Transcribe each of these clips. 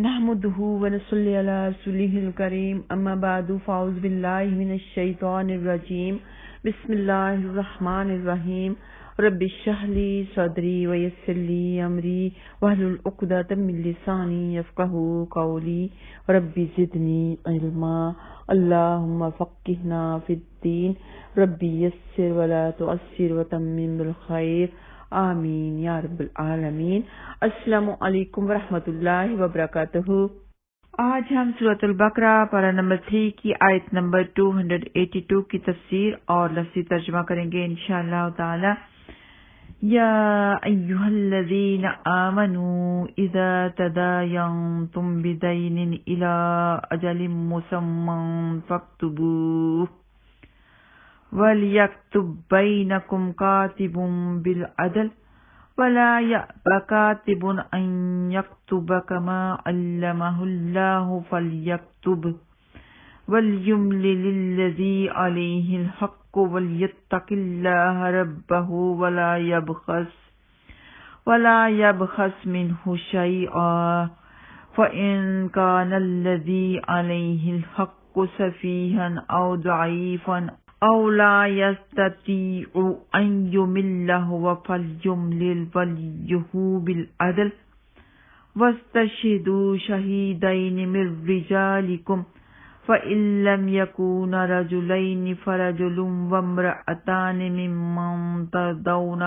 نحمده ونصلي على رسوله الكريم اما بعد فاعوذ بالله من الشيطان الرجيم بسم الله الرحمن الرحيم رب اشرح لي صدري ويسر لي امري واحلل عقدة من لساني يفقهوا قولي رب زدني علما اللهم فقهنا في الدين رب يسر ولا تعسر وتمم بالخير آمین یا رب العالمین۔ السلام علیکم ورحمۃ اللہ وبرکاتہ۔ آج ہم سورۃ البقرہ پارہ نمبر 3 کی آیت نمبر 282 کی تفسیر اور لفظی ترجمہ کریں گے انشاءاللہ تعالی۔ یا ایھا الذین آمنوا اذا تداینتم بدین الی اجل مسمى فاکتبوہ وَلْيَكْتُبْ بَيْنَكُمْ كَاتِبٌ بِالْعَدْلِ وَلَا يَأْبَ كَاتِبٌ أَنْ يَكْتُبَ كَمَا عَلَّمَهُ اللَّهُ فَلْيَكْتُبْ وَلْيُمْلِلِ الَّذِي عَلَيْهِ الْحَقُّ وَلْيَتَّقِ اللَّهَ رَبَّهُ وَلَا يَبْخَسْ مِنْهُ شَيْئًا فَإِنْ كَانَ الَّذِي عَلَيْهِ الْحَقُّ سَفِيهًا أَوْ ضَعِيفًا أَوْ لَا يَسْتَطِيعُ أَنْ يُمِلَّ هُوَ فَلْيُمْلِلْ وَلِيُّهُ بِالْعَدْلِ وَاسْتَشْهِدُوا شَهِيدَيْنِ مِنْ رِجَالِكُمْ فَإِنْ لَمْ يَكُونَا رَجُلَيْنِ فَرَجُلٌ وَامْرَأَتَانِ مِمَّنْ تَرْضَوْنَ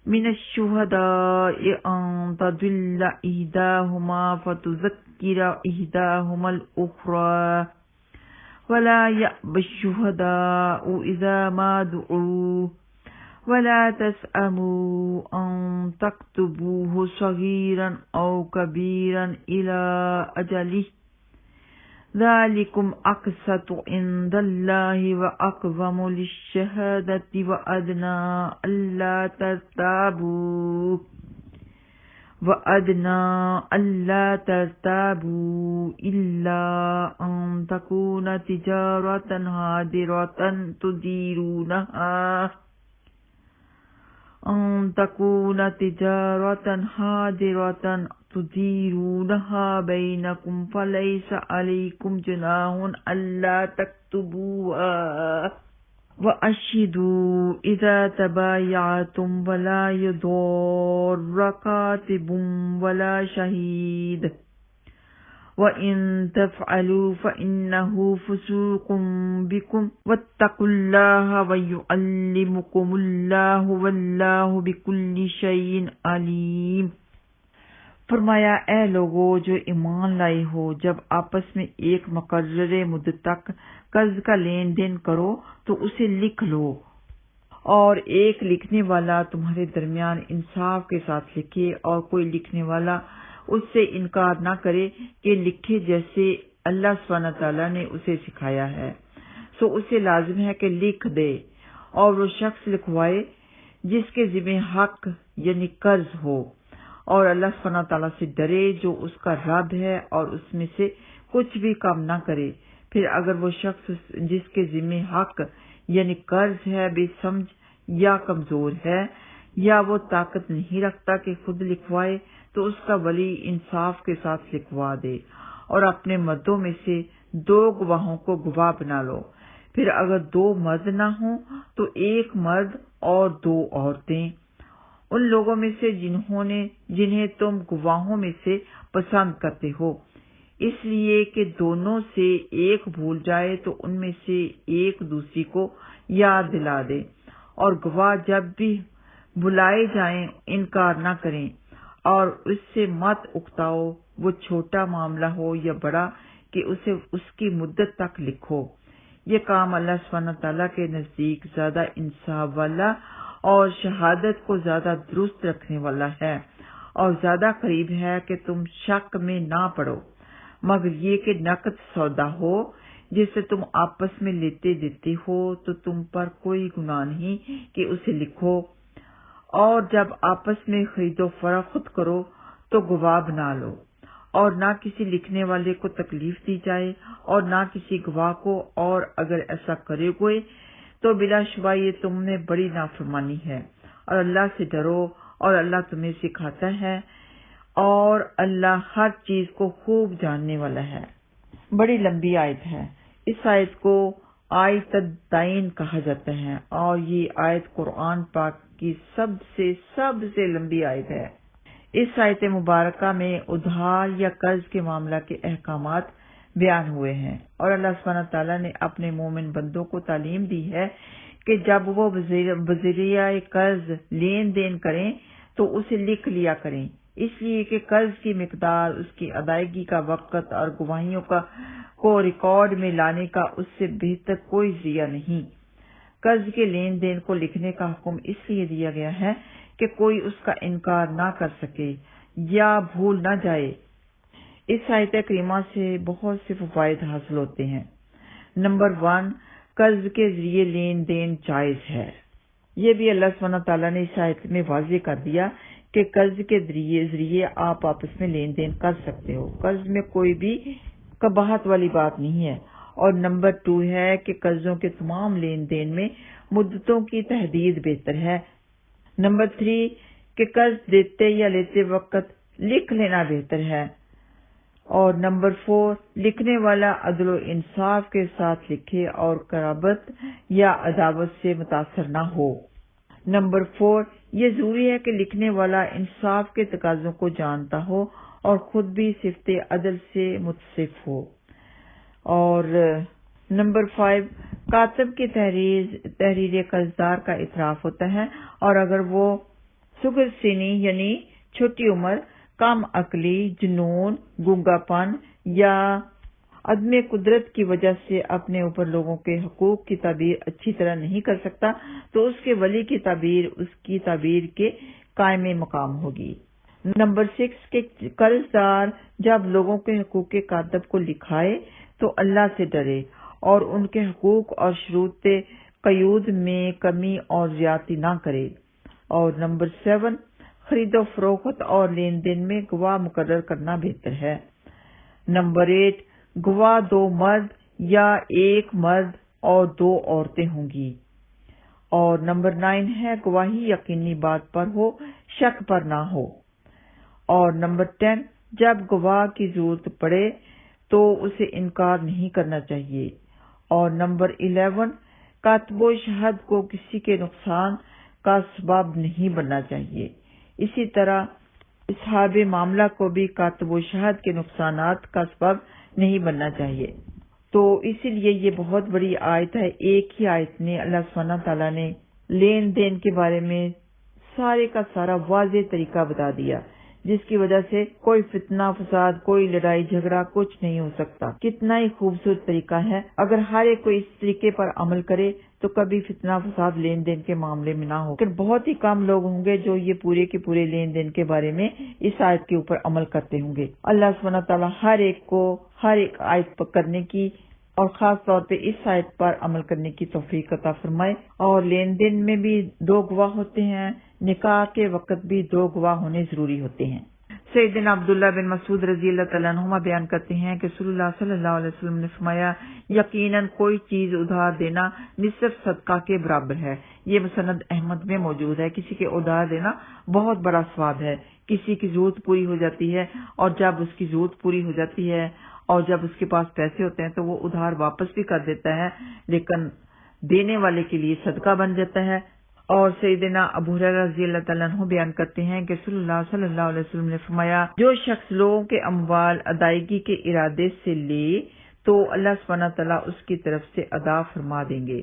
من الشهداء أن تضل إحداهما فتذكر إحداهما الأخرى ولا يأبى الشهداء إذا ما دعوا ولا تسأموا أن تكتبوه صغيرا أو كبيرا إلى أجله ذلكم أقسط عند الله وأقوم للشهادة وأدنى ألا ترتابوا إلا أن تكون تجارة حاضرة تديرونها بينكم فليس عليكم جناح ألا تكتبوها وأشهدوا إذا تبايعتم ولا يضار كاتب ولا شهيد وإن تفعلوا فإنه فسوق بكم واتقوا الله ويعلمكم الله والله بكل شيء عليم۔ فرمایا اے لوگو جو ایمان لائے ہو، جب آپس میں ایک مقررہ مدت تک قرض کا لین دین کرو تو اسے لکھ لو، اور ایک لکھنے والا تمہارے درمیان انصاف کے ساتھ لکھے، اور کوئی لکھنے والا اس سے انکار نہ کرے کہ لکھے جیسے اللہ سبحانہ تعالیٰ نے اسے سکھایا ہے، سو اسے لازم ہے کہ لکھ دے، اور وہ شخص لکھوائے جس کے ذمہ حق یعنی قرض ہو، اور اللہ سبحانہ تعالیٰ سے ڈرے جو اس کا رب ہے، اور اس میں سے کچھ بھی کم نہ کرے۔ پھر اگر وہ شخص جس کے ذمہ حق یعنی قرض ہے بے سمجھ یا کمزور ہے، یا وہ طاقت نہیں رکھتا کہ خود لکھوائے، تو اس کا ولی انصاف کے ساتھ لکھوا دے، اور اپنے مردوں میں سے 2 گواہوں کو گواہ بنا لو۔ پھر اگر 2 مرد نہ ہوں تو 1 مرد اور 2 عورتیں، ان لوگوں میں سے جنہیں تم گواہوں میں سے پسند کرتے ہو، اس لیے کہ دونوں سے ایک بھول جائے تو ان میں سے ایک دوسری کو یاد دلا دے، اور گواہ جب بھی بلائے جائیں انکار نہ کریں، اور اس سے مت اکتاؤ، وہ چھوٹا معاملہ ہو یا بڑا، کہ اسے اس کی مدت تک لکھو۔ یہ کام اللہ سبحانہ تعالیٰ کے نزدیک زیادہ انصاف والا اور شہادت کو زیادہ درست رکھنے والا ہے، اور زیادہ قریب ہے کہ تم شک میں نہ پڑو، مگر یہ کہ نقد سودا ہو جسے تم آپس میں لیتے دیتے ہو تو تم پر کوئی گناہ نہیں کہ اسے لکھو، اور جب آپس میں خرید و فروخت کرو تو گواہ بنا لو، اور نہ کسی لکھنے والے کو تکلیف دی جائے اور نہ کسی گواہ کو، اور اگر ایسا کرے گئے تو بلا شبہ یہ تم نے بڑی نافرمانی ہے، اور اللہ سے ڈرو، اور اللہ تمہیں سکھاتا ہے اور اللہ ہر چیز کو خوب جاننے والا ہے۔ بڑی لمبی آیت ہے۔ اس آیت کو آیت الدین کہا جاتا ہے اور یہ آیت قرآن پاک کی سب سے لمبی آیت ہے۔ اس آیت مبارکہ میں ادھار یا قرض کے معاملہ کے احکامات بیان ہوئے ہیں اور اللہ سبحانہ تعالیٰ نے اپنے مومن بندوں کو تعلیم دی ہے کہ جب وہ بذریعہ قرض لین دین کریں تو اسے لکھ لیا کریں، اس لیے کہ قرض کی مقدار، اس کی ادائیگی کا وقت اور گواہیوں کو ریکارڈ میں لانے کا اس سے بہتر کوئی ذریعہ نہیں۔ قرض کے لین دین کو لکھنے کا حکم اس لیے دیا گیا ہے کہ کوئی اس کا انکار نہ کر سکے یا بھول نہ جائے۔ اس آیت کریمہ سے بہت سے فوائد حاصل ہوتے ہیں۔ نمبر 1، قرض کے ذریعے لین دین جائز ہے۔ یہ بھی اللہ سبحانہ تعالیٰ نے اس آیت میں واضح کر دیا کہ قرض کے ذریعے آپ آپس میں لین دین کر سکتے ہو، قرض میں کوئی بھی قباحت والی بات نہیں ہے۔ اور نمبر 2 ہے کہ قرضوں کے تمام لین دین میں مدتوں کی تحدید بہتر ہے۔ نمبر 3 کہ قرض دیتے یا لیتے وقت لکھ لینا بہتر ہے۔ اور نمبر 4 لکھنے والا عدل و انصاف کے ساتھ لکھے اور قرابت یا عداوت سے متاثر نہ ہو۔ نمبر 4 یہ ضروری ہے کہ لکھنے والا انصاف کے تقاضوں کو جانتا ہو اور خود بھی صفت عدل سے متصف ہو۔ اور نمبر 5 کاتب کی تحریر قرضدار کا اعتراف ہوتا ہے، اور اگر وہ صغر سنی یعنی چھوٹی عمر، کم عقلی، جنون، گونگا پن یا عدم قدرت کی وجہ سے اپنے اوپر لوگوں کے حقوق کی تعبیر اچھی طرح نہیں کر سکتا تو اس کے ولی کی تعبیر اس کی تعبیر کے قائم مقام ہوگی۔ نمبر 6 کہ قرضدار جب لوگوں کے حقوق کاتب کو لکھائے تو اللہ سے ڈرے اور ان کے حقوق اور شروط قیود میں کمی اور زیادتی نہ کرے۔ اور نمبر 7 خرید و فروخت اور لین دین میں گواہ مقرر کرنا بہتر ہے۔ نمبر 8 گواہ 2 مرد یا 1 مرد اور 2 عورتیں ہوں گی۔ اور نمبر 9 ہے گواہی یقینی بات پر ہو، شک پر نہ ہو۔ اور نمبر 10 جب گواہ کی ضرورت پڑے تو اسے انکار نہیں کرنا چاہیے۔ اور نمبر 11 کاتب و شہد کو کسی کے نقصان کا سبب نہیں بننا چاہیے، اسی طرح اصحاب معاملہ کو بھی کاتب و شہد کے نقصانات کا سبب نہیں بننا چاہیے۔ تو اسی لیے یہ بہت بڑی آیت ہے۔ ایک ہی آیت نے اللہ سبحانہ تعالیٰ نے لین دین کے بارے میں سارے کا سارا واضح طریقہ بتا دیا، جس کی وجہ سے کوئی فتنہ فساد، کوئی لڑائی جھگڑا کچھ نہیں ہو سکتا۔ کتنا ہی خوبصورت طریقہ ہے، اگر ہر ایک کوئی اس طریقے پر عمل کرے تو کبھی فتنہ فساد لین دین کے معاملے میں نہ ہو۔ لیکن بہت ہی کم لوگ ہوں گے جو یہ پورے کے پورے لین دین کے بارے میں اس آیت کے اوپر عمل کرتے ہوں گے۔ اللہ سبحانہ تعالیٰ ہر ایک کو ہر ایک آیت پر کرنے کی اور خاص طور پہ اس آیت پر عمل کرنے کی توفیق عطا فرمائے۔ اور لین دین میں بھی 2 گواہ ہوتے ہیں، نکاح کے وقت بھی 2 گواہ ہونے ضروری ہوتے ہیں۔ سیدنا عبداللہ بن مسعود رضی اللہ تعالیٰ عنہما بیان کرتے ہیں کہ رسول اللہ صلی اللہ علیہ وسلم نے فرمایا یقیناً کوئی چیز ادھار دینا نصف صدقہ کے برابر ہے۔ یہ مسند احمد میں موجود ہے۔ کسی کے ادھار دینا بہت بڑا ثواب ہے۔ کسی کی ضرورت پوری ہو جاتی ہے اور جب اس کی ضرورت پوری ہو جاتی ہے اور جب اس کے پاس پیسے ہوتے ہیں تو وہ ادھار واپس بھی کر دیتا ہے، لیکن دینے والے کے لیے صدقہ بن جاتا ہے۔ اور سیدنا ابو ہریرہ رضی اللہ تعالیٰ عنہ بیان کرتے ہیں کہ رسول اللہ صلی اللہ علیہ وسلم نے فرمایا جو شخص لوگوں کے اموال ادائیگی کے ارادے سے لے تو اللہ سبحانہ تعالیٰ اس کی طرف سے ادا فرما دیں گے،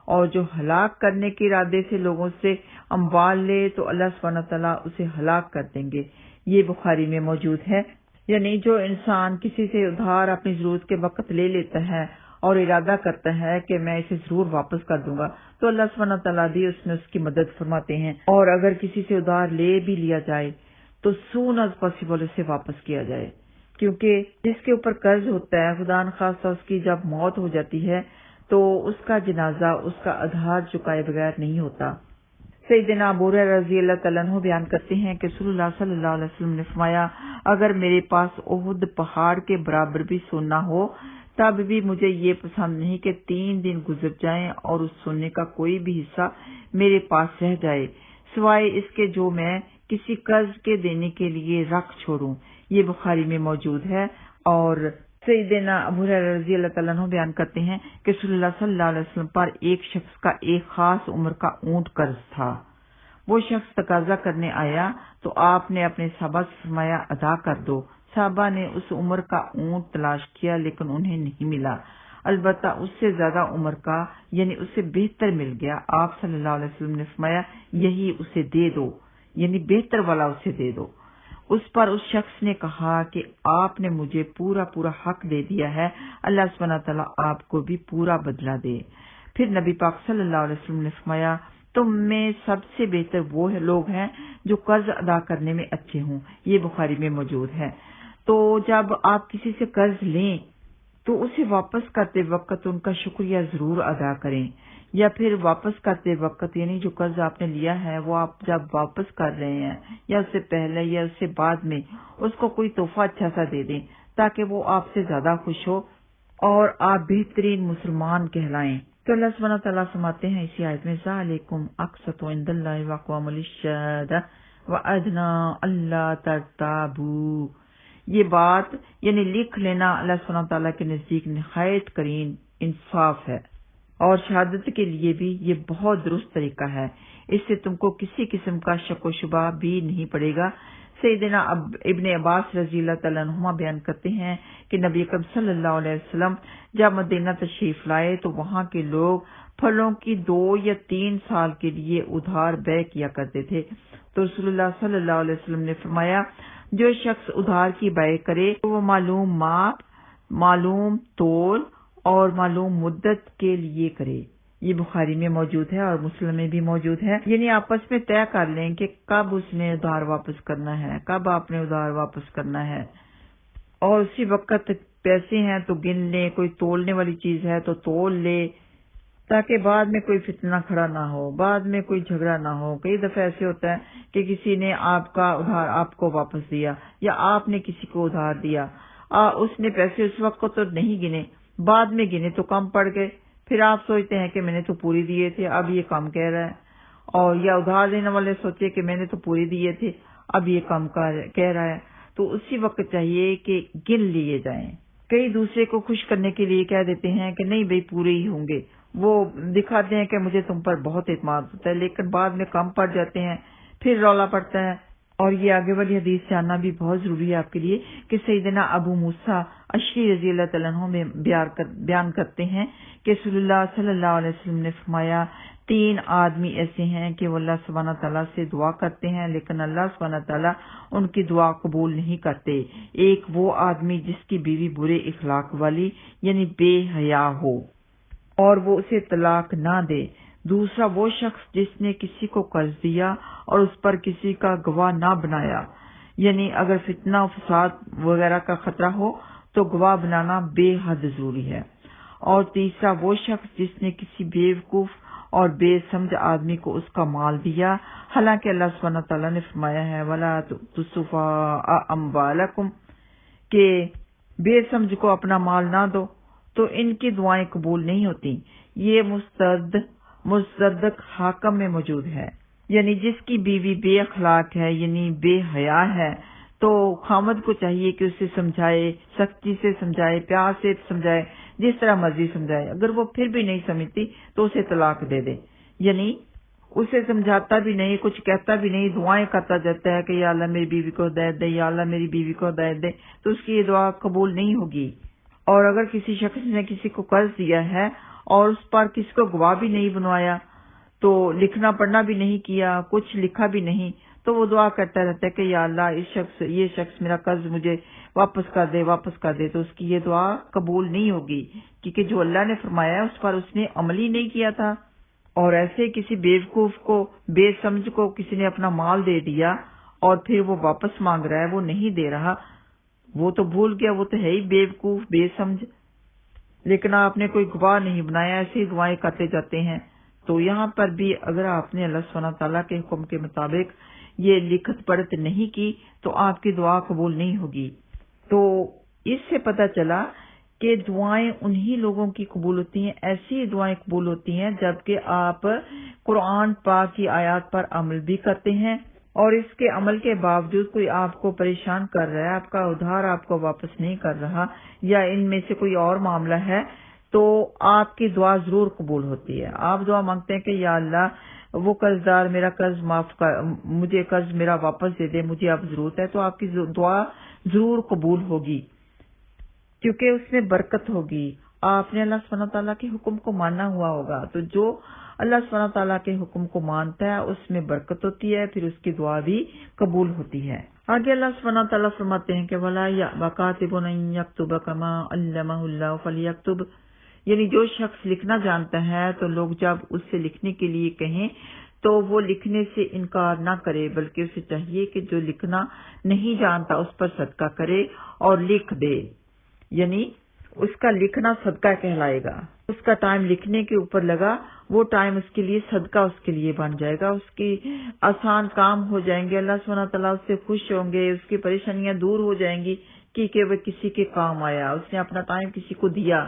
اور جو ہلاک کرنے کے ارادے سے لوگوں سے اموال لے تو اللہ سبحانہ تعالیٰ اسے ہلاک کر دیں گے۔ یہ بخاری میں موجود ہے۔ یعنی جو انسان کسی سے ادھار اپنی ضرورت کے وقت لے لیتا ہے اور ارادہ کرتا ہے کہ میں اسے ضرور واپس کر دوں گا تو اللہ سبحانہ تعالیٰ بھی اس میں اس کی مدد فرماتے ہیں۔ اور اگر کسی سے ادھار لے بھی لیا جائے تو سون از پاسبل اسے واپس کیا جائے، کیونکہ جس کے اوپر قرض ہوتا ہے خدا نخواستہ اس کی جب موت ہو جاتی ہے تو اس کا جنازہ اس کا ادھار چکائے بغیر نہیں ہوتا۔ سیدنا ابو ہریرہ رضی اللہ تعالیٰ عنہ بیان کرتے ہیں کہ رسول اللہ صلی اللہ علیہ وسلم نے فرمایا اگر میرے پاس احد پہاڑ کے برابر بھی سونا ہو تب بھی مجھے یہ پسند نہیں کہ 3 دن گزر جائیں اور اس سونے کا کوئی بھی حصہ میرے پاس رہ جائے سوائے اس کے جو میں کسی قرض کے دینے کے لیے رکھ چھوڑوں۔ یہ بخاری میں موجود ہے۔ اور سیدنا ابو ہریرہ رضی اللہ تعالیٰ عنہ بیان کرتے ہیں کہ رسول اللہ صلی اللہ علیہ وسلم پر ایک شخص کا ایک خاص عمر کا اونٹ قرض تھا۔ وہ شخص تقاضا کرنے آیا تو آپ نے اپنے صحابہ سے فرمایا ادا کر دو۔ صحابہ نے اس عمر کا اونٹ تلاش کیا لیکن انہیں نہیں ملا، البتہ اس سے زیادہ عمر کا یعنی اس سے بہتر مل گیا۔ آپ صلی اللہ علیہ وسلم نے فرمایا یہی اسے دے دو، یعنی بہتر والا اسے دے دو۔ اس پر اس شخص نے کہا کہ آپ نے مجھے پورا حق دے دیا ہے، اللہ سبحانہ تعالیٰ آپ کو بھی پورا بدلہ دے۔ پھر نبی پاک صلی اللہ علیہ وسلم نے فرمایا تم میں سب سے بہتر وہ لوگ ہیں جو قرض ادا کرنے میں اچھے ہوں۔ یہ بخاری میں موجود ہے۔ تو جب آپ کسی سے قرض لیں تو اسے واپس کرتے وقت ان کا شکریہ ضرور ادا کریں، یا پھر واپس کرتے وقت یعنی جو قرض آپ نے لیا ہے وہ آپ جب واپس کر رہے ہیں یا اس سے پہلے یا اس سے بعد میں اس کو کوئی تحفہ اچھا سا دے دیں تاکہ وہ آپ سے زیادہ خوش ہو اور آپ بہترین مسلمان کہلائیں۔ تو اللہ سبحانہ تعالیٰ فرماتے ہیں اسی آیت میں ذالکم اقسط عند اللہ واقوام للشہادہ وادنی الا ترتابوا، یہ بات یعنی لکھ لینا اللہ سبحانہ تعالیٰ کے نزدیک نہایت کرین انصاف ہے، اور شہادت کے لیے بھی یہ بہت درست طریقہ ہے، اس سے تم کو کسی قسم کا شک و شبہ بھی نہیں پڑے گا۔ سیدنا ابن عباس رضی اللہ تعالیٰ عنہما بیان کرتے ہیں کہ نبی اکرم صلی اللہ علیہ وسلم جب مدینہ تشریف لائے تو وہاں کے لوگ پھلوں کی 2 یا 3 سال کے لیے ادھار بے کیا کرتے تھے، تو رسول اللہ صلی اللہ علیہ وسلم نے فرمایا جو شخص ادھار کی بے کرے تو وہ معلوم ماپ، معلوم تول اور معلوم مدت کے لیے کرے۔ یہ بخاری میں موجود ہے اور مسلم میں بھی موجود ہے، یعنی آپس میں طے کر لیں کہ کب اس نے ادھار واپس کرنا ہے، کب آپ نے ادھار واپس کرنا ہے، اور اسی وقت پیسے ہیں تو گن لیں، کوئی تولنے والی چیز ہے تو تول لے تاکہ بعد میں کوئی فتنہ کھڑا نہ ہو، بعد میں کوئی جھگڑا نہ ہو۔ کئی دفعہ ایسے ہوتا ہے کہ کسی نے آپ کا ادھار آپ کو واپس دیا یا آپ نے کسی کو ادھار دیا، اس نے پیسے اس وقت تو نہیں گنے، بعد میں گنے تو کم پڑ گئے، پھر آپ سوچتے ہیں کہ میں نے تو پوری دیے تھے اب یہ کم کہہ رہا ہے، اور یا ادھار دینے والے سوچے کہ میں نے تو پوری دیے تھے اب یہ کم کہہ رہا ہے، تو اسی وقت چاہیے کہ گن لیے جائیں۔ کئی دوسرے کو خوش کرنے کے لیے کہہ دیتے ہیں کہ نہیں بھئی پورے ہی ہوں گے، وہ دکھاتے ہیں کہ مجھے تم پر بہت اعتماد ہوتا ہے، لیکن بعد میں کم پڑ جاتے ہیں، پھر رولا پڑتا ہے۔ اور یہ آگے والی حدیث جاننا بھی بہت ضروری ہے آپ کے لیے کہ سیدنا ابو موسیٰ اشعری رضی اللہ تعالیٰ عنہ میں بیان کرتے ہیں کہ رسول اللہ صلی اللہ علیہ وسلم نے فرمایا 3 آدمی ایسے ہیں کہ وہ اللہ سبحانہ تعالیٰ سے دعا کرتے ہیں لیکن اللہ سبحانہ تعالیٰ ان کی دعا قبول نہیں کرتے۔ ایک وہ آدمی جس کی بیوی برے اخلاق والی یعنی بے حیا ہو اور وہ اسے طلاق نہ دے۔ دوسرا وہ شخص جس نے کسی کو قرض دیا اور اس پر کسی کا گواہ نہ بنایا، یعنی اگر فتنہ و فساد وغیرہ کا خطرہ ہو تو گواہ بنانا بے حد ضروری ہے۔ اور تیسرا وہ شخص جس نے کسی بیوقوف اور بے سمجھ آدمی کو اس کا مال دیا، حالانکہ اللہ سبحانہ تعالیٰ نے فرمایا ہے وَلَا تُؤْتُوا السُّفَهَاءَ أَمْوَالَكُمْ کہ بے سمجھ کو اپنا مال نہ دو، تو ان کی دعائیں قبول نہیں ہوتی۔ یہ مصدق حاکم میں موجود ہے، یعنی جس کی بیوی بے اخلاق ہے یعنی بے حیا ہے تو خامد کو چاہیے کہ اسے سمجھائے، سختی سے سمجھائے، پیار سے سمجھائے، جس طرح مرضی سمجھائے، اگر وہ پھر بھی نہیں سمجھتی تو اسے طلاق دے دے، یعنی اسے سمجھاتا بھی نہیں، کچھ کہتا بھی نہیں، دعائیں کرتا جاتا ہے کہ یا اللہ میری بیوی کو ہدایت دے، یا اللہ میری بیوی کو ہدایت دے، تو اس کی یہ دعا قبول نہیں ہوگی۔ اور اگر کسی شخص نے کسی کو قرض دیا ہے اور اس پر کسی کو گواہ بھی نہیں بنوایا، تو لکھنا پڑھنا بھی نہیں کیا، کچھ لکھا بھی نہیں، تو وہ دعا کرتا رہتا ہے کہ یا اللہ یہ شخص میرا قرض مجھے واپس کر دے، تو اس کی یہ دعا قبول نہیں ہوگی، کیونکہ جو اللہ نے فرمایا ہے اس پر اس نے عمل ہی نہیں کیا تھا۔ اور ایسے کسی بیوقوف کو، بے سمجھ کو کسی نے اپنا مال دے دیا اور پھر وہ واپس مانگ رہا ہے، وہ نہیں دے رہا، وہ تو بھول گیا، وہ تو ہے ہی بیوقوف بے سمجھ، لیکن آپ نے کوئی گواہ نہیں بنایا، ایسے ہی دعائیں کرتے جاتے ہیں۔ تو یہاں پر بھی اگر آپ نے اللہ سبحانہ تعالیٰ کے حکم کے مطابق یہ لکھت پڑھت نہیں کی تو آپ کی دعا قبول نہیں ہوگی۔ تو اس سے پتہ چلا کہ دعائیں انہی لوگوں کی قبول ہوتی ہیں، ایسی دعائیں قبول ہوتی ہیں جبکہ آپ قرآن پاک کی آیات پر عمل بھی کرتے ہیں اور اس کے عمل کے باوجود کوئی آپ کو پریشان کر رہا ہے، آپ کا ادھار آپ کو واپس نہیں کر رہا، یا ان میں سے کوئی اور معاملہ ہے، تو آپ کی دعا ضرور قبول ہوتی ہے۔ آپ دعا مانگتے ہیں کہ یا اللہ وہ قرض دار میرا قرض معاف کر، مجھے قرض میرا واپس دے دے، مجھے اب ضرورت ہے، تو آپ کی دعا ضرور قبول ہوگی، کیونکہ اس میں برکت ہوگی۔ آپ نے اللہ سبحانہ تعالیٰ کے حکم کو ماننا ہوا ہوگا، تو جو اللہ سبحانہ تعالیٰ کے حکم کو مانتا ہے اس میں برکت ہوتی ہے، پھر اس کی دعا بھی قبول ہوتی ہے۔ آگے اللہ سبحانہ تعالیٰ فرماتے ہیں کہ وَلَا يَأْبَ كَاتِبٌ أَن يَكْتُبَ كَمَا عَلَّمَهُ اللَّهُ فَلْيَكْتُبْ، یعنی جو شخص لکھنا جانتا ہے تو لوگ جب اس سے لکھنے کے لیے کہیں تو وہ لکھنے سے انکار نہ کرے، بلکہ اسے چاہیے کہ جو لکھنا نہیں جانتا اس پر صدقہ کرے اور لکھ دے، یعنی اس کا لکھنا صدقہ کہلائے گا۔ اس کا ٹائم لکھنے کے اوپر لگا، وہ ٹائم اس کے لیے صدقہ اس کے لیے بن جائے گا، اس کی آسان کام ہو جائیں گے، اللہ سبحانہ تعالیٰ اس سے خوش ہوں گے، اس کی پریشانیاں دور ہو جائیں گی کہ وہ کسی کے کام آیا، اس نے اپنا ٹائم کسی کو دیا۔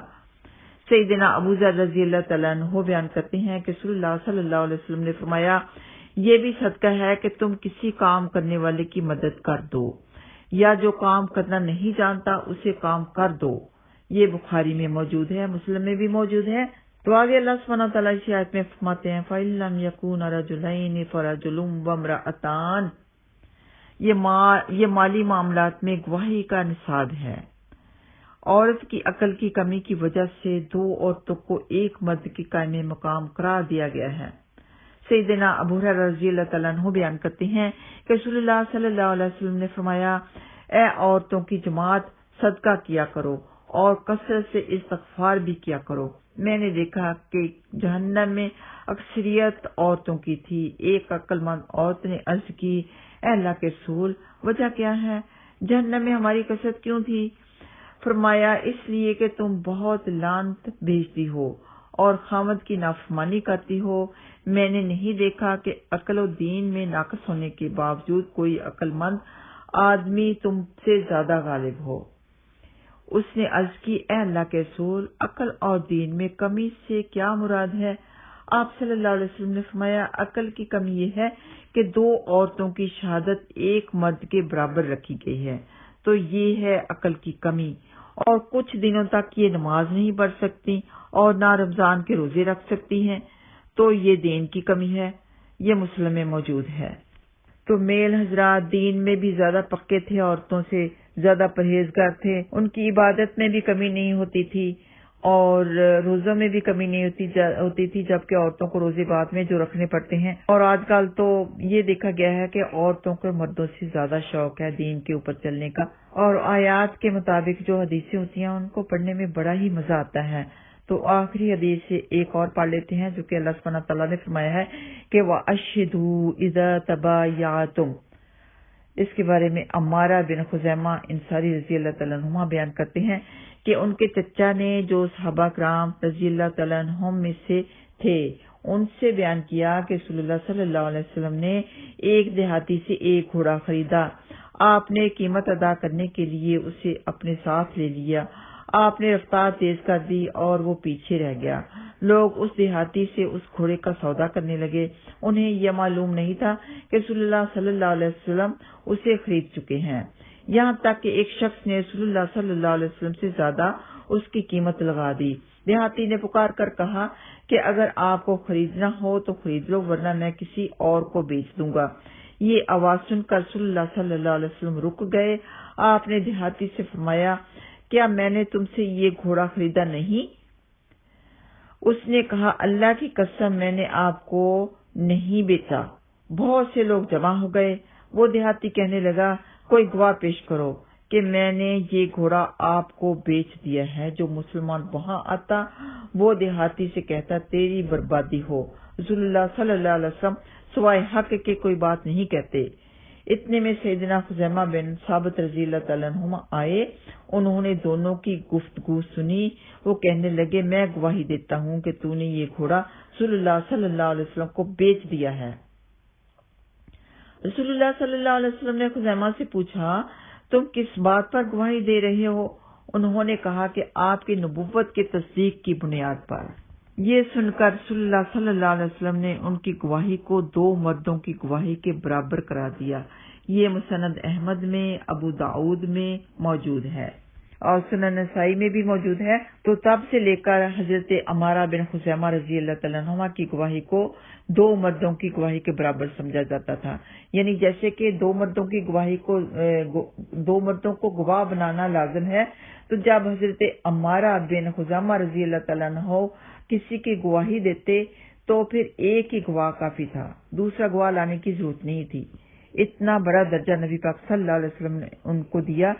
سیدنا ابو ذر رضی اللہ تعالیٰ عنہ بیان کرتے ہیں کہ رسول اللہ صلی اللہ علیہ وسلم نے فرمایا، یہ بھی صدقہ ہے کہ تم کسی کام کرنے والے کی مدد کر دو، یا جو کام کرنا نہیں جانتا اسے کام کر دو۔ یہ بخاری میں موجود ہے، مسلم میں بھی موجود ہے۔ تو آگے اللہ سبحانہ تعالیٰ اسی آیت میں فرماتے ہیں فَإِن لَّمْ يَكُونَ رَجُلَيْنِ فَرَجُلٌ وَامْرَأَتَانِ، یہ مالی معاملات میں گواہی کا نصاب ہے۔ عورت کی عقل کی کمی کی وجہ سے دو عورتوں کو ایک مرد کے قائم مقام قرار دیا گیا ہے۔ سیدنا ابو ہریرہ رضی اللہ تعالیٰ عنہ بیان کرتے ہیں کہ رسول اللہ صلی اللہ علیہ وسلم نے فرمایا، اے عورتوں کی جماعت، صدقہ کیا کرو اور کثرت سے استغفار بھی کیا کرو۔ میں نے دیکھا کہ جہنم میں اکثریت عورتوں کی تھی۔ ایک عقل مند عورت نے عرض کی، اے اللہ کے رسول، وجہ کیا ہے؟ جہنم میں ہماری کثرت کیوں تھی؟ فرمایا، اس لیے کہ تم بہت لعنت بھیجتی ہو اور خامد کی نافرمانی کرتی ہو۔ میں نے نہیں دیکھا کہ عقل و دین میں ناقص ہونے کے باوجود کوئی عقل مند آدمی تم سے زیادہ غالب ہو۔ اس نے عرض کی، اے اللہ کے رسول، عقل اور دین میں کمی سے کیا مراد ہے؟ آپ صلی اللہ علیہ وسلم نے فرمایا، عقل کی کمی یہ ہے کہ دو عورتوں کی شہادت ایک مرد کے برابر رکھی گئی ہے، تو یہ ہے عقل کی کمی۔ اور کچھ دنوں تک یہ نماز نہیں پڑھ سکتی اور نہ رمضان کے روزے رکھ سکتی ہیں، تو یہ دین کی کمی ہے۔ یہ مسلم میں موجود ہے۔ تو میل حضرات دین میں بھی زیادہ پکے تھے، عورتوں سے زیادہ پرہیزگار تھے، ان کی عبادت میں بھی کمی نہیں ہوتی تھی اور روزوں میں بھی کمی نہیں ہوتی تھی، جبکہ عورتوں کو روزے بعد میں جو رکھنے پڑتے ہیں۔ اور آج کل تو یہ دیکھا گیا ہے کہ عورتوں کو مردوں سے زیادہ شوق ہے دین کے اوپر چلنے کا، اور آیات کے مطابق جو حدیثیں ہوتی ہیں ان کو پڑھنے میں بڑا ہی مزہ آتا ہے۔ تو آخری حدیث سے ایک اور پڑھ لیتے ہیں جو کہ اللہ سبحانہ تعالیٰ نے فرمایا ہے کہ وَأَشْهِدُوا إِذَا تَبَايَعْتُمْ۔ اس کے بارے میں عمارہ بن خزیمہ انصاری رضی اللہ تعالیٰ عنہ بیان کرتے ہیں کہ ان کے چچا نے، جو صحابہ کرام رضی اللہ تعالیٰ عنہ میں سے تھے، ان سے بیان کیا کہ رسول اللہ صلی اللہ علیہ وسلم نے ایک دیہاتی سے ایک گھوڑا خریدا۔ آپ نے قیمت ادا کرنے کے لیے اسے اپنے ساتھ لے لیا۔ آپ نے رفتار تیز کر دی اور وہ پیچھے رہ گیا۔ لوگ اس دیہاتی سے اس گھوڑے کا سودا کرنے لگے۔ انہیں یہ معلوم نہیں تھا کہ رسول اللہ صلی اللہ علیہ وسلم اسے خرید چکے ہیں، یہاں تک کہ ایک شخص نے رسول اللہ صلی اللہ علیہ وسلم سے زیادہ اس کی قیمت لگا دی۔ دیہاتی نے پکار کر کہا کہ اگر آپ کو خریدنا ہو تو خرید لو، ورنہ میں کسی اور کو بیچ دوں گا۔ یہ آواز سن کر رسول اللہ صلی اللہ علیہ وسلم رک گئے۔ آپ نے دیہاتی سے فرمایا، کیا میں نے تم سے یہ گھوڑا خریدا نہیں؟ اس نے کہا، اللہ کی قسم میں نے آپ کو نہیں بیچا۔ بہت سے لوگ جمع ہو گئے۔ وہ دیہاتی کہنے لگا، کوئی گواہ پیش کرو کہ میں نے یہ گھوڑا آپ کو بیچ دیا ہے۔ جو مسلمان وہاں آتا وہ دیہاتی سے کہتا، تیری بربادی ہو۔ رسول اللہ صلی اللہ علیہ وسلم سوائے حق کے کوئی بات نہیں کہتے۔ اتنے میں سیدنا خزیمہ بن ثابت رضی اللہ تعالیٰ عنہ آئے۔ انہوں نے دونوں کی گفتگو سنی۔ وہ کہنے لگے، میں گواہی دیتا ہوں کہ تو نے یہ گھوڑا رسول اللہ صلی اللہ علیہ وسلم کو بیچ دیا ہے۔ رسول اللہ صلی اللہ علیہ وسلم نے خزیمہ سے پوچھا، تم کس بات پر گواہی دے رہے ہو؟ انہوں نے کہا کہ آپ کی نبوت کی تصدیق کی بنیاد پر۔ یہ سن کر رسول اللہ صلی اللہ علیہ وسلم نے ان کی گواہی کو 2 مردوں کی گواہی کے برابر قرار دیا۔ یہ مسند احمد میں، ابو داؤد میں موجود ہے اور سنن نسائی میں بھی موجود ہے۔ تو تب سے لے کر حضرت عمارہ بن خزیمہ رضی اللہ تعالیٰ عنہما کی گواہی کو 2 مردوں کی گواہی کے برابر سمجھا جاتا تھا، یعنی جیسے کہ 2 مردوں کی گواہی کو 2 مردوں کو گواہ بنانا لازم ہے، تو جب حضرت عمارہ بن خزیمہ رضی اللہ تعالیٰ عنہ کسی کی گواہی دیتے تو پھر ایک ہی گواہ کافی تھا، دوسرا گواہ لانے کی ضرورت نہیں تھی۔ اتنا بڑا درجہ نبی پاک صلی اللہ علیہ وسلم نے ان کو دیا،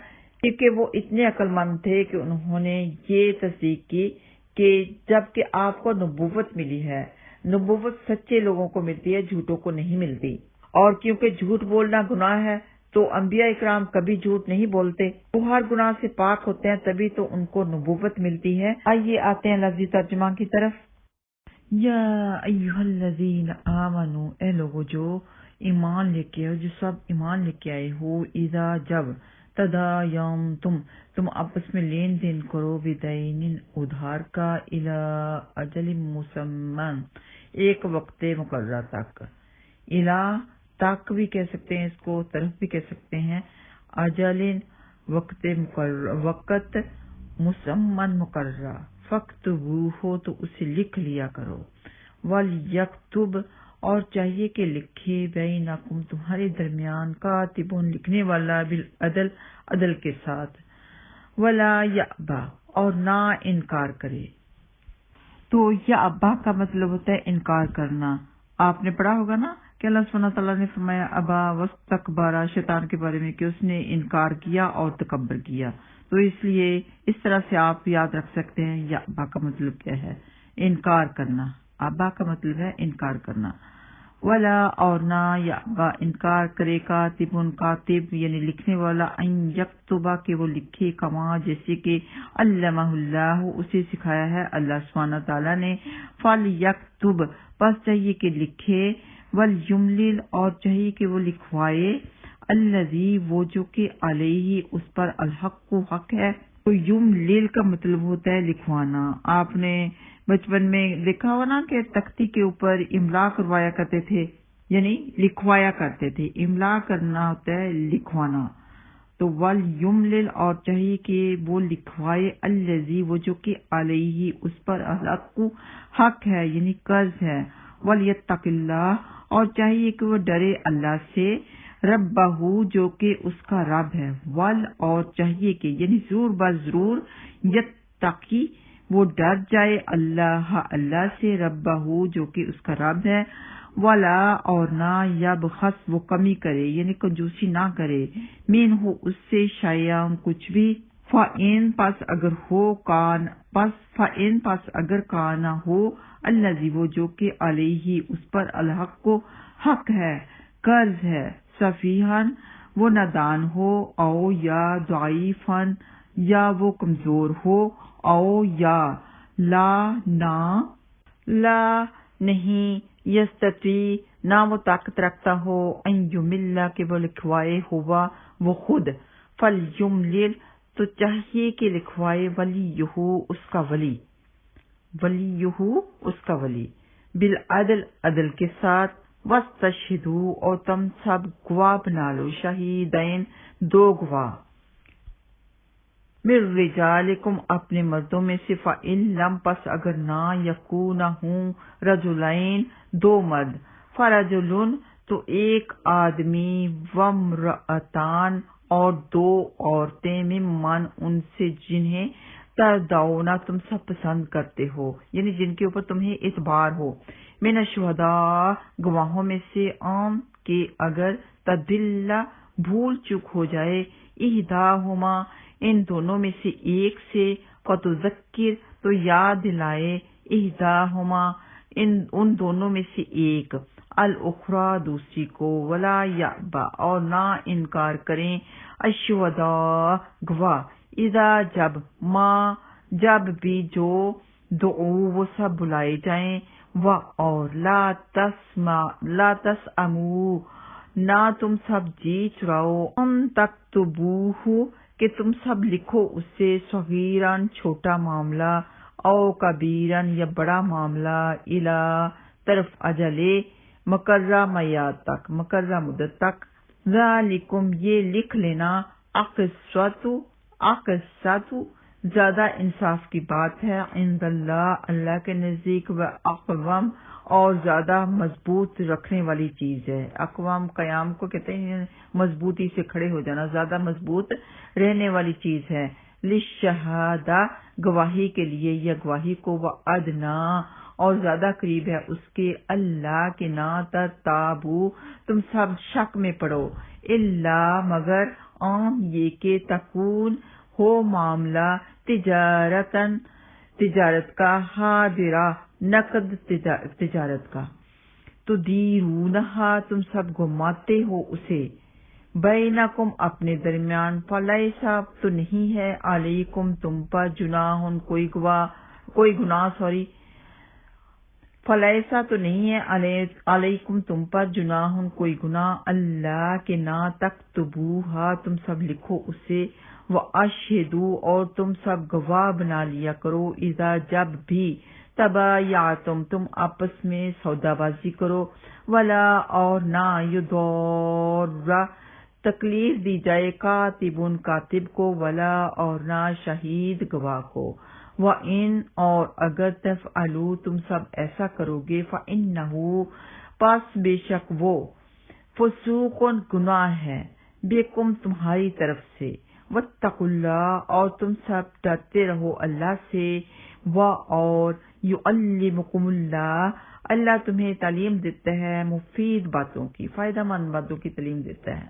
کیونکہ وہ اتنے عقل مند تھے کہ انہوں نے یہ تصدیق کی کہ جب کہ آپ کو نبوت ملی ہے، نبوت سچے لوگوں کو ملتی ہے، جھوٹوں کو نہیں ملتی، اور کیونکہ جھوٹ بولنا گناہ ہے تو انبیاء اکرام کبھی جھوٹ نہیں بولتے، وہ ہر گناہ سے پاک ہوتے ہیں، تبھی تو ان کو نبوت ملتی ہے۔ آئیے آتے ہیں لفظی ترجمہ کی طرف۔ یا ایھا الذین آمنو، اے لوگو جو ایمان لے کے، جو سب ایمان لے کے آئے ہو، اذا جب، تداینتم، تم آپس میں لین دین کرو، بدین، ادھار کا، الی اجل مسمى، ایک وقت مقررہ تک، الی تک بھی کہہ سکتے ہیں، اس کو طرف بھی کہہ سکتے ہیں، اجل وقت مقرر، وقت مسمى مقررہ، فاکتبوہ تو اسے لکھ لیا کرو، ولیکتب اور چاہیے کہ لکھے، بینکم تمہارے درمیان، کاتب لکھنے والا، بالعدل عدل کے ساتھ، ولا یأبا اور نہ انکار کرے۔ تو یأبا کا مطلب ہوتا ہے انکار کرنا۔ آپ نے پڑھا ہوگا نا کہ اللہ سبحانہ تعالیٰ نے فرمایا ابا واستکبر شیطان کے بارے میں کہ اس نے انکار کیا اور تکبر کیا، تو اس لیے اس طرح سے آپ یاد رکھ سکتے ہیں یأبا کا مطلب کیا ہے، انکار کرنا۔ ابا کا مطلب ہے انکار کرنا۔ ولا اور نہ یأبا انکار کرے، کاتب یعنی لکھنے والا، ان یکتبا کہ وہ لکھے، کما جیسے کہ علمہ اللہ اسے سکھایا ہے اللہ سبحانہ تعالیٰ نے، فلیکتب پس چاہیے کہ لکھے، ولیملل اور چاہیے کہ وہ لکھوائے، الذی وہ جو کہ علیہ اس پر، الحق کو حق ہے۔ تو یملل کا مطلب ہوتا ہے لکھوانا۔ آپ نے بچپن میں دیکھا ہوا نا کہ تختی کے اوپر املا کروایا کرتے تھے، یعنی لکھوایا کرتے تھے، املا کرنا ہوتا ہے لکھوانا۔ تو ولیملل اور چاہیے کہ وہ لکھوائے، الذی وہ جو کہ علیہ اس پر، الحق حق ہے یعنی قرض ہے، ولیتق اللہ اور چاہیے کہ وہ ڈرے اللہ سے، ربہ جو کہ اس کا رب ہے، ول اور چاہیے کہ یعنی ضرور بضرور، یتقی وہ ڈر جائے، اللہ سے، ربہ جو کہ اس کا رب ہے، ولا اور نہ، یبخس وہ کمی کرے یعنی کنجوسی نہ کرے، مین ہو اس سے، شیئن کچھ بھی، فَإِن پس اگر ہو، فَإِن پس اگر کانا ہو، الذی وہ جو کہ علیہ اس پر، الحق کو حق ہے، قرض ہے، سفیہن وہ نادان ہو، او یا ضعیفن یا وہ کمزور ہو، او یا لا نہیں، یستطیع نہ وہ طاقت رکھتا ہو، ان یمل کہ وہ لکھوائے، ہوا وہ خود، فلیملل تو چاہیے کہ لکھوائے، ولیہ اس کا ولی، بالعدل عدل کے ساتھ، واستشہدوا اور تم سب گواہ بنا لو، شہیدین 2 گواہ، من رجالکم اپنے مردوں میں سے، فإن لم پس اگر نہ، یکونا ہوں، رجلین 2 مرد، فرجل تو 1 آدمی، وامرأتان اور 2 عورتیں، ممن ان سے جنہیں، تردونا تم سب پسند کرتے ہو یعنی جن کے اوپر تمہیں اعتبار ہو، من الشہداء گواہوں میں سے، عام کہ اگر تضل بھول چک ہو جائے، احداہما ان دونوں میں سے ایک سے، فتذکر تو یاد دلائے، احداہما ان دونوں میں سے ایک، الاخری دوسری کو، ولا یأبا اور نہ انکار کریں، الشہداء گواہ، اذا جب بھی جو دعو وہ سب بلائے جائیں، اور لا تسأموا نہ تم سب جی چراؤ، ان تکتبوہ کہ تم سب لکھو اسے، صغیرن چھوٹا معاملہ، او کبیرن یا بڑا معاملہ الا طرف اجلے مقررہ میعاد تک، مقررہ مدت تک، ذالکم یہ لکھ لینا اقسط زیادہ انصاف کی بات ہے، عند اللہ کے نزدیک، و اقوام اور زیادہ مضبوط رکھنے والی چیز ہے۔ اقوام قیام کو کہتے ہیں مضبوطی سے کھڑے ہو جانا، زیادہ مضبوط رہنے والی چیز ہے۔ للشہادہ گواہی کے لیے یا گواہی کو، و ادنا اور زیادہ قریب ہے اس کے، اللہ کے نا ترتابو تم سب شک میں پڑو، اللہ مگر یہ کہ تکون ہو معاملہ تجارت کا، حاضرہ نقد تجارت کا، تدیرونہا تم سب گھماتے ہو اسے، بینکم اپنے درمیان، فلیسا تو نہیں ہے، علیکم تم پر، جناح کوئی گناہ فلیسا تو نہیں ہے، علیکم تم پر، جناح کوئی گناہ، اللہ کے نا تکتبوہا تم سب لکھو اسے، واشہدوا اور تم سب گواہ بنا لیا کرو، اذا جب بھی تبایعتم تم آپس میں سودا بازی کرو، ولا اور نہ یضار تکلیف دی جائے کاتب کو، ولا اور نہ شہید گواہ کو، وَإِنْ اور اگر تفعلوا تم سب ایسا کرو گے، فَإِنَّهُ پس بے شک وہ، فسوق گناہ ہے، بکم تمہاری طرف سے، واتقوا اللہ اور تم سب ڈرتے رہو اللہ سے، اور یعلمکم اللہ تمہیں تعلیم دیتا ہے مفید باتوں کی، فائدہ مند باتوں کی تعلیم دیتا ہے،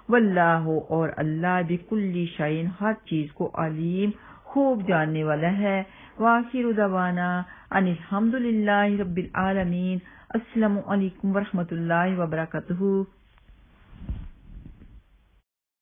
واللہ اور اللہ بکل شیء ہر چیز کو علیم خوب جاننے والا ہے، وآخر دعوانا ان الحمد للہ رب العالمین، السلام علیکم ورحمۃ اللہ وبرکاتہ۔